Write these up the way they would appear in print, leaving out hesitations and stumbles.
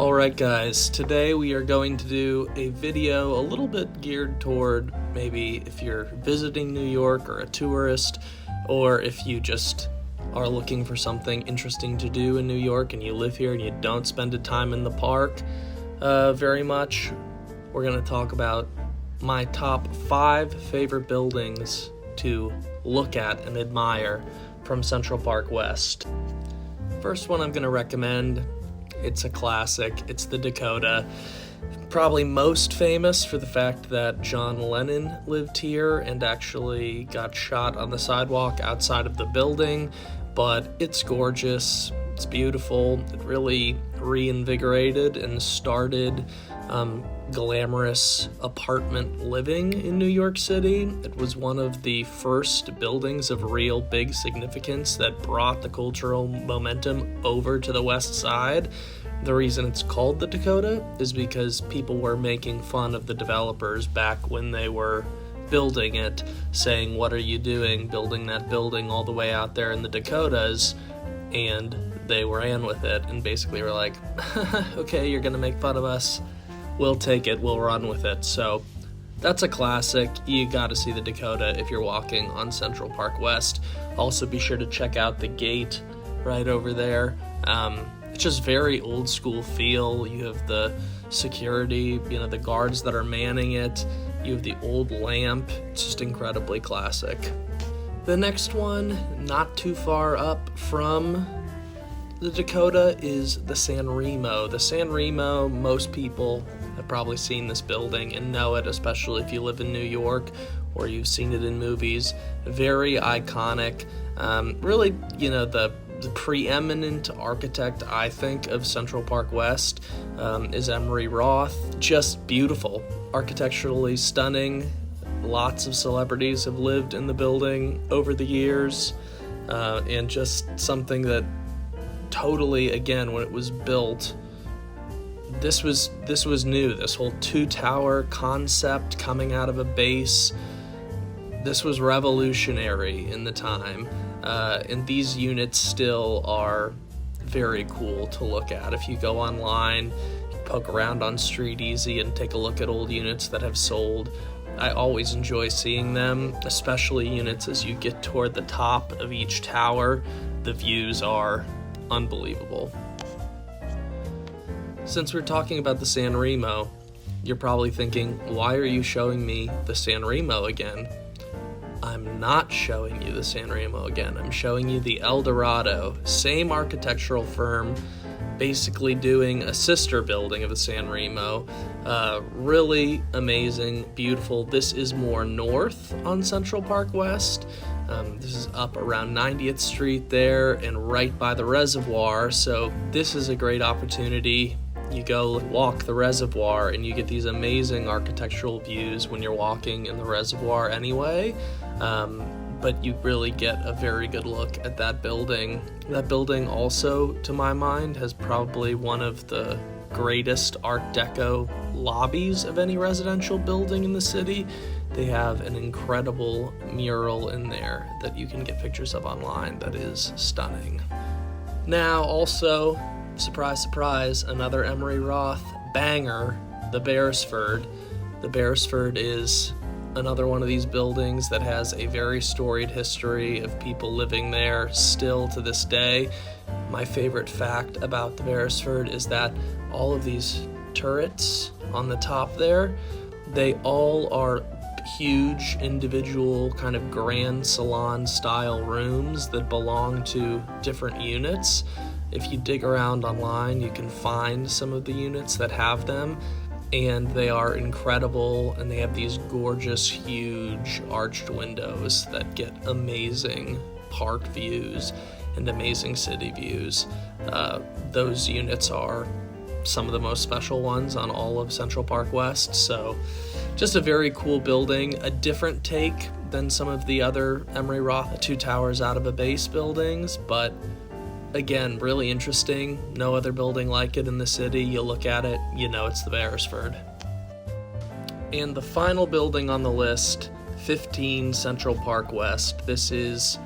Alright guys, today we are going to do a video a little bit geared toward maybe if you're visiting New York or a tourist, or if you just are looking for something interesting to do in New York and you live here and you don't spend the time in the park very much. We're going to talk about my top 5 favorite buildings to look at and admire from Central Park West. First one I'm going to recommend, it's a classic, it's the Dakota. Probably most famous for the fact that John Lennon lived here and actually got shot on the sidewalk outside of the building, but it's gorgeous, it's beautiful, it really reinvigorated and started glamorous apartment living in New York City. It was one of the first buildings of real big significance that brought the cultural momentum over to the West Side. The reason it's called the Dakota is because people were making fun of the developers back when they were building it, saying, "What are you doing building that building all the way out there in the Dakotas?" And they ran with it and basically were like, okay, you're gonna make fun of us, we'll take it, we'll run with it. So that's a classic. You gotta see the Dakota if you're walking on Central Park West. Also be sure to check out the gate right over there. It's just very old school feel. You have the security, the guards that are manning it. You have the old lamp. It's just incredibly classic. The next one, not too far up from the Dakota, is the San Remo. The San Remo, most people have probably seen this building and know it, especially if you live in New York or you've seen it in movies. Very iconic. Really, the preeminent architect, I think, of Central Park West is Emery Roth. Just beautiful, architecturally stunning. Lots of celebrities have lived in the building over the years, and just something that totally, again, when it was built, this was new. This whole 2-tower concept coming out of a base, this was revolutionary in the time. And these units still are very cool to look at. If you go online, poke around on Street Easy and take a look at old units that have sold, I always enjoy seeing them, especially units as you get toward the top of each tower. The views are unbelievable. Since we're talking about the San Remo, you're probably thinking, why are you showing me the San Remo again? I'm not showing you the San Remo again. I'm showing you the El Dorado, same architectural firm, basically doing a sister building of the San Remo. Really amazing, beautiful. This is more north on Central Park West. This is up around 90th Street there and right by the reservoir, so this is a great opportunity. You go walk the reservoir and you get these amazing architectural views when you're walking in the reservoir anyway, but you really get a very good look at that building. That building also, to my mind, has probably one of the greatest Art Deco lobbies of any residential building in the city. They have an incredible mural in there that you can get pictures of online that is stunning. Now also, surprise, surprise, another Emery Roth banger, the Beresford. The Beresford is another one of these buildings that has a very storied history of people living there still to this day. My favorite fact about the Beresford is that all of these turrets on the top there, they all are huge individual kind of grand salon style rooms that belong to different units. If you dig around online, you can find some of the units that have them, and they are incredible, and they have these gorgeous, huge arched windows that get amazing park views and amazing city views. Those units are some of the most special ones on all of Central Park West, so just a very cool building, a different take than some of the other Emery Roth 2 towers out of a base buildings, but again, really interesting. No other building like it in the city. You look at it, you know it's the Beresford. And the final building on the list, 15 Central Park West. This is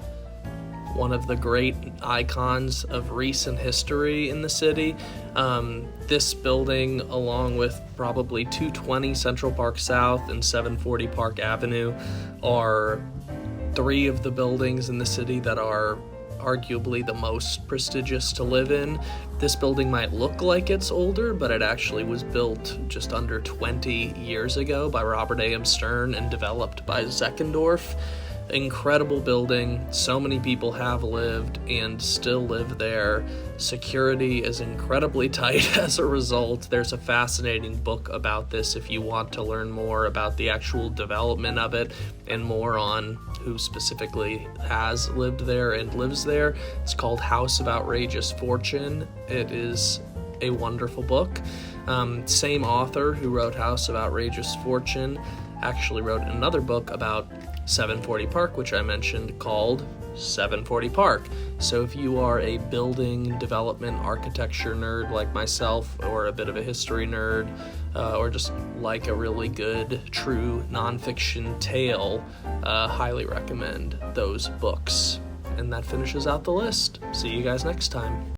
one of the great icons of recent history in the city. This building, along with probably 220 Central Park South and 740 Park Avenue, are three of the buildings in the city that are arguably the most prestigious to live in. This building might look like it's older, but it actually was built just under 20 years ago by Robert A.M. Stern and developed by Zeckendorf. Incredible building. So many people have lived and still live there. Security is incredibly tight as a result. There's a fascinating book about this if you want to learn more about the actual development of it and more on who specifically has lived there and lives there. It's called House of Outrageous Fortune. It is a wonderful book. Same author who wrote House of Outrageous Fortune actually wrote another book about 740 Park, which I mentioned, called 740 Park. So if you are a building development architecture nerd like myself, or a bit of a history nerd, or just like a really good true nonfiction tale, highly recommend those books. And that finishes out the list. See you guys next time.